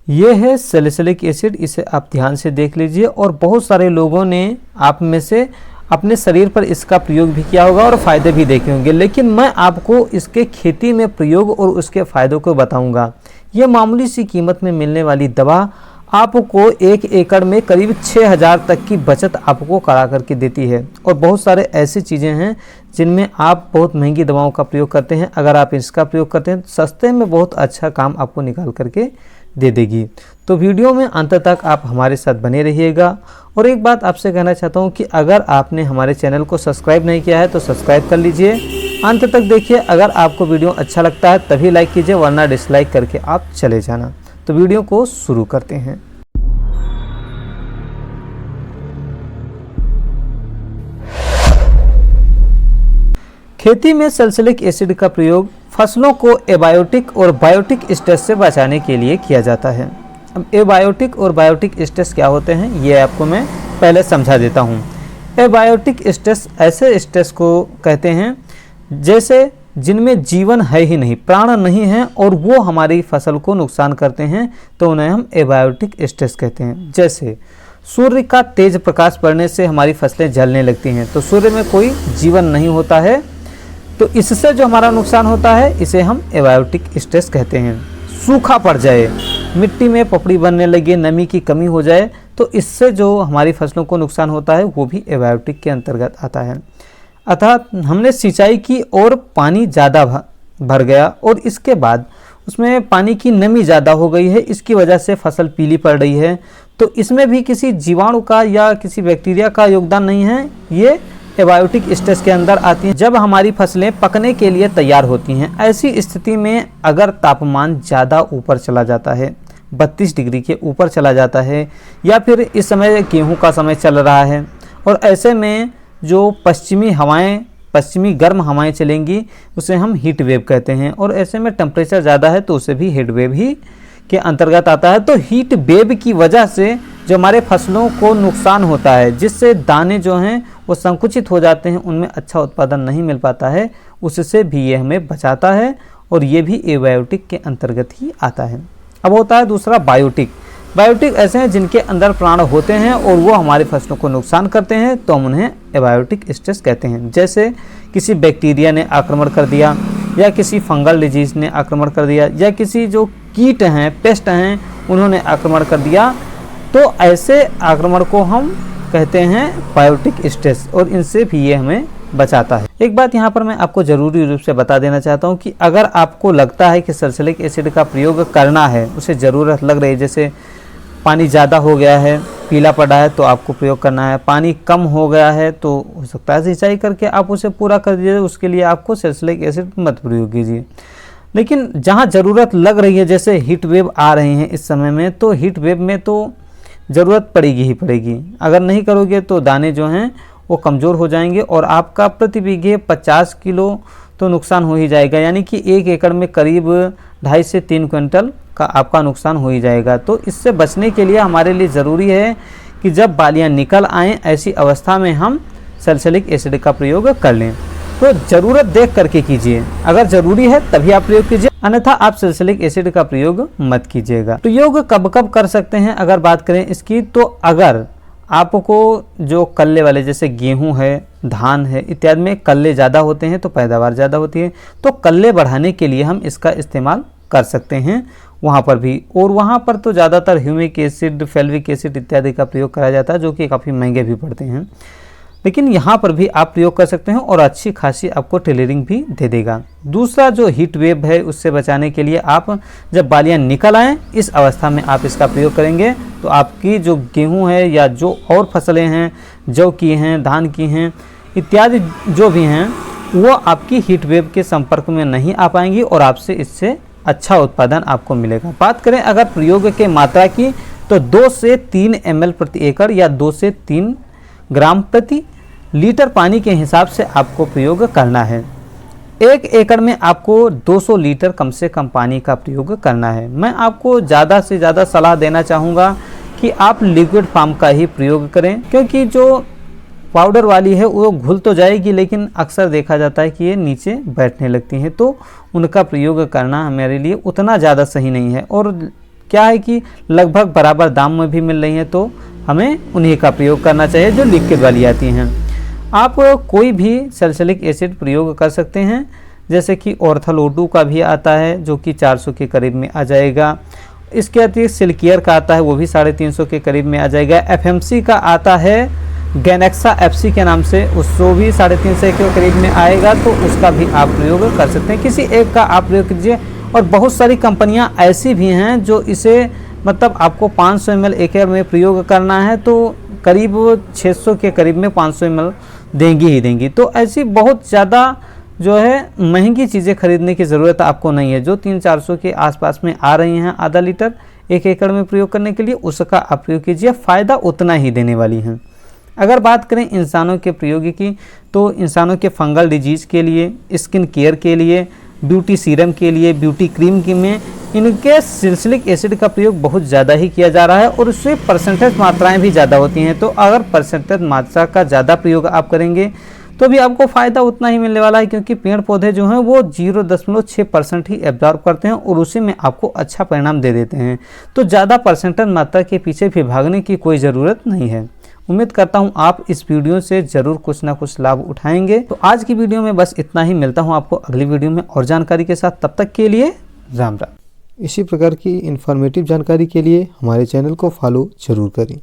ये है salicylic acid, इसे आप ध्यान से देख लीजिए। और बहुत सारे लोगों ने आप में से अपने शरीर पर इसका प्रयोग भी किया होगा और फ़ायदे भी देखे होंगे, लेकिन मैं आपको इसके खेती में प्रयोग और उसके फ़ायदों को बताऊंगा। ये मामूली सी कीमत में मिलने वाली दवा आपको 1 एकड़ में करीब 6000 तक की बचत आपको करा करके देती है। और बहुत सारे ऐसी चीज़ें हैं जिनमें आप बहुत महंगी दवाओं का प्रयोग करते हैं, अगर आप इसका प्रयोग करते हैं तो सस्ते में बहुत अच्छा काम आपको निकाल करके दे देगी। तो वीडियो में अंत तक आप हमारे साथ बने रहिएगा। और एक बात आपसे कहना चाहता हूं कि अगर आपने हमारे चैनल को सब्सक्राइब नहीं किया है तो सब्सक्राइब कर लीजिए, अंत तक देखिए। अगर आपको वीडियो अच्छा लगता है तभी लाइक कीजिए, वरना डिसलाइक करके आप चले जाना। तो वीडियो को शुरू करते हैं। खेती में सैलिसिलिक एसिड का प्रयोग फसलों को एबायोटिक और बायोटिक स्ट्रेस से बचाने के लिए किया जाता है। अब एबायोटिक और बायोटिक स्ट्रेस क्या होते हैं ये आपको मैं पहले समझा देता हूँ। एबायोटिक स्ट्रेस ऐसे स्ट्रेस को कहते हैं जैसे जिनमें जीवन है ही नहीं, प्राण नहीं है और वो हमारी फसल को नुकसान करते हैं, तो उन्हें हम एबायोटिक स्ट्रेस कहते हैं। जैसे सूर्य का तेज प्रकाश पड़ने से हमारी फसलें जलने लगती हैं, तो सूर्य में कोई जीवन नहीं होता है, तो इससे जो हमारा नुकसान होता है इसे हम एबायोटिक स्ट्रेस कहते हैं। सूखा पड़ जाए, मिट्टी में पपड़ी बनने लगे, नमी की कमी हो जाए, तो इससे जो हमारी फसलों को नुकसान होता है वो भी एबायोटिक के अंतर्गत आता है। अर्थात हमने सिंचाई की और पानी ज़्यादा भर गया और इसके बाद उसमें पानी की नमी ज़्यादा हो गई है, इसकी वजह से फसल पीली पड़ रही है, तो इसमें भी किसी जीवाणु का या किसी बैक्टीरिया का योगदान नहीं है, ये एबायोटिक स्ट्रेस के अंदर आती हैं। जब हमारी फसलें पकने के लिए तैयार होती हैं, ऐसी स्थिति में अगर तापमान ज़्यादा ऊपर चला जाता है, 32 डिग्री के ऊपर चला जाता है, या फिर इस समय गेहूं का समय चल रहा है और ऐसे में जो पश्चिमी गर्म हवाएं चलेंगी उसे हम हीट वेव कहते हैं। और ऐसे में टेम्परेचर ज़्यादा है तो उसे भी हीट वेव ही के अंतर्गत आता है। तो हीट वेव की वजह से जो हमारे फसलों को नुकसान होता है, जिससे दाने जो हैं वो संकुचित हो जाते हैं, उनमें अच्छा उत्पादन नहीं मिल पाता है, उससे भी ये हमें बचाता है और ये भी एबायोटिक के अंतर्गत ही आता है। अब होता है दूसरा बायोटिक। बायोटिक ऐसे हैं जिनके अंदर प्राण होते हैं और वो हमारी फसलों को नुकसान करते हैं, तो हम उन्हें एबायोटिक स्ट्रेस कहते हैं। जैसे किसी बैक्टीरिया ने आक्रमण कर दिया, या किसी फंगल डिजीज ने आक्रमण कर दिया, या किसी जो कीट हैं, पेस्ट हैं, उन्होंने आक्रमण कर दिया, तो ऐसे आक्रमण को हम कहते हैं बायोटिक स्ट्रेस और इनसे भी ये हमें बचाता है। एक बात यहाँ पर मैं आपको ज़रूरी रूप से बता देना चाहता हूँ कि अगर आपको लगता है कि सैलिसिलिक एसिड का प्रयोग करना है, उसे ज़रूरत लग रही है, जैसे पानी ज़्यादा हो गया है, पीला पड़ा है, तो आपको प्रयोग करना है, पानी कम हो गया है तो हो सकता है सिंचाई करके आप उसे पूरा कर दीजिए, उसके लिए आपको सैलिसिलिक एसिड मत प्रयोग कीजिए। लेकिन जहाँ ज़रूरत लग रही है, जैसे हीट वेव आ रहे हैं इस समय में, तो हीट वेव में तो ज़रूरत पड़ेगी ही पड़ेगी। अगर नहीं करोगे तो दाने जो हैं वो कमज़ोर हो जाएंगे और आपका प्रति बीघे 50 किलो तो नुकसान हो ही जाएगा, यानी कि 1 एकड़ में करीब 2.5 से 3 क्विंटल का आपका नुकसान हो ही जाएगा। तो इससे बचने के लिए हमारे लिए ज़रूरी है कि जब बालियाँ निकल आएँ, ऐसी अवस्था में हम सैलिसिलिक एसिड का प्रयोग कर लें। तो ज़रूरत देख करके कीजिए, अगर ज़रूरी है तभी आप प्रयोग कीजिए, अन्यथा आप सैलिसिलिक एसिड का प्रयोग मत कीजिएगा। प्रयोग कब कब कर सकते हैं अगर बात करें इसकी, तो अगर आपको जो कल्ले वाले जैसे गेहूं है, धान है इत्यादि में कल्ले ज़्यादा होते हैं तो पैदावार ज़्यादा होती है, तो कल्ले बढ़ाने के लिए हम इसका इस्तेमाल कर सकते हैं वहाँ पर भी। और वहाँ पर तो ज़्यादातर ह्यूमिक एसिड, फेल्विक एसिड इत्यादि का प्रयोग करा जाता है, जो कि काफ़ी महंगे भी पड़ते हैं, लेकिन यहाँ पर भी आप प्रयोग कर सकते हैं और अच्छी खासी आपको टेलरिंग भी दे देगा। दूसरा जो हीट वेव है उससे बचाने के लिए आप जब बालियाँ निकल आएँ, इस अवस्था में आप इसका प्रयोग करेंगे तो आपकी जो गेहूं है या जो और फसलें हैं, जौ की हैं, धान की हैं इत्यादि जो भी हैं, वो आपकी हीट वेव के संपर्क में नहीं आ पाएंगी और आपसे इससे अच्छा उत्पादन आपको मिलेगा। बात करें अगर प्रयोग के मात्रा की, तो 2 से 3 ml प्रति एकड़ या 2 से 3 ग्राम प्रति लीटर पानी के हिसाब से आपको प्रयोग करना है। 1 एकड़ में आपको 200 लीटर कम से कम पानी का प्रयोग करना है। मैं आपको ज़्यादा से ज़्यादा सलाह देना चाहूँगा कि आप लिक्विड फॉर्म का ही प्रयोग करें, क्योंकि जो पाउडर वाली है वो घुल तो जाएगी, लेकिन अक्सर देखा जाता है कि ये नीचे बैठने लगती हैं, तो उनका प्रयोग करना हमारे लिए उतना ज़्यादा सही नहीं है। और क्या है कि लगभग बराबर दाम में भी मिल रही हैं, तो हमें उन्हीं का प्रयोग करना चाहिए जो लिक्विड वाली आती हैं। आप कोई भी सैलिसिलिक एसिड प्रयोग कर सकते हैं, जैसे कि ऑर्थोलोडू का भी आता है जो कि 400 के करीब में आ जाएगा। इसके अतिरिक्त सिल्कियर का आता है, वो भी 350 के करीब में आ जाएगा। एफएमसी का आता है गैनेक्सा एफसी के नाम से, उसको भी 350 के करीब में आएगा, तो उसका भी आप प्रयोग कर सकते हैं। किसी एक का आप प्रयोग कीजिए। और बहुत सारी कंपनियां ऐसी भी हैं जो इसे मतलब आपको 500 ml एक में प्रयोग करना है तो करीब 600 के करीब में 500 ml देंगी ही देंगी। तो ऐसी बहुत ज़्यादा जो है महंगी चीज़ें खरीदने की ज़रूरत आपको नहीं है। जो 300-400 के आसपास में आ रही हैं आधा लीटर 1 एकड़ में प्रयोग करने के लिए, उसका आप प्रयोग कीजिए, फ़ायदा उतना ही देने वाली हैं। अगर बात करें इंसानों के प्रयोग की, तो इंसानों के फंगल डिजीज़ के लिए, स्किन केयर के लिए, ब्यूटी सीरम के लिए, ब्यूटी क्रीम के में इनके सैलिसिलिक एसिड का प्रयोग बहुत ज़्यादा ही किया जा रहा है और उससे परसेंटेज मात्राएं भी ज़्यादा होती हैं। तो अगर परसेंटेज मात्रा का ज़्यादा प्रयोग आप करेंगे तो भी आपको फ़ायदा उतना ही मिलने वाला है, क्योंकि पेड़ पौधे जो हैं वो 0.6% ही एब्जॉर्ब करते हैं और उसी में आपको अच्छा परिणाम दे देते हैं। तो ज़्यादा परसेंटेज मात्रा के पीछे भी भागने की कोई ज़रूरत नहीं है। उम्मीद करता हूं आप इस वीडियो से ज़रूर कुछ ना कुछ लाभ उठाएंगे। तो आज की वीडियो में बस इतना ही। मिलता हूं आपको अगली वीडियो में और जानकारी के साथ। तब तक के लिए राम राम। इसी प्रकार की इन्फॉर्मेटिव जानकारी के लिए हमारे चैनल को फॉलो जरूर करें।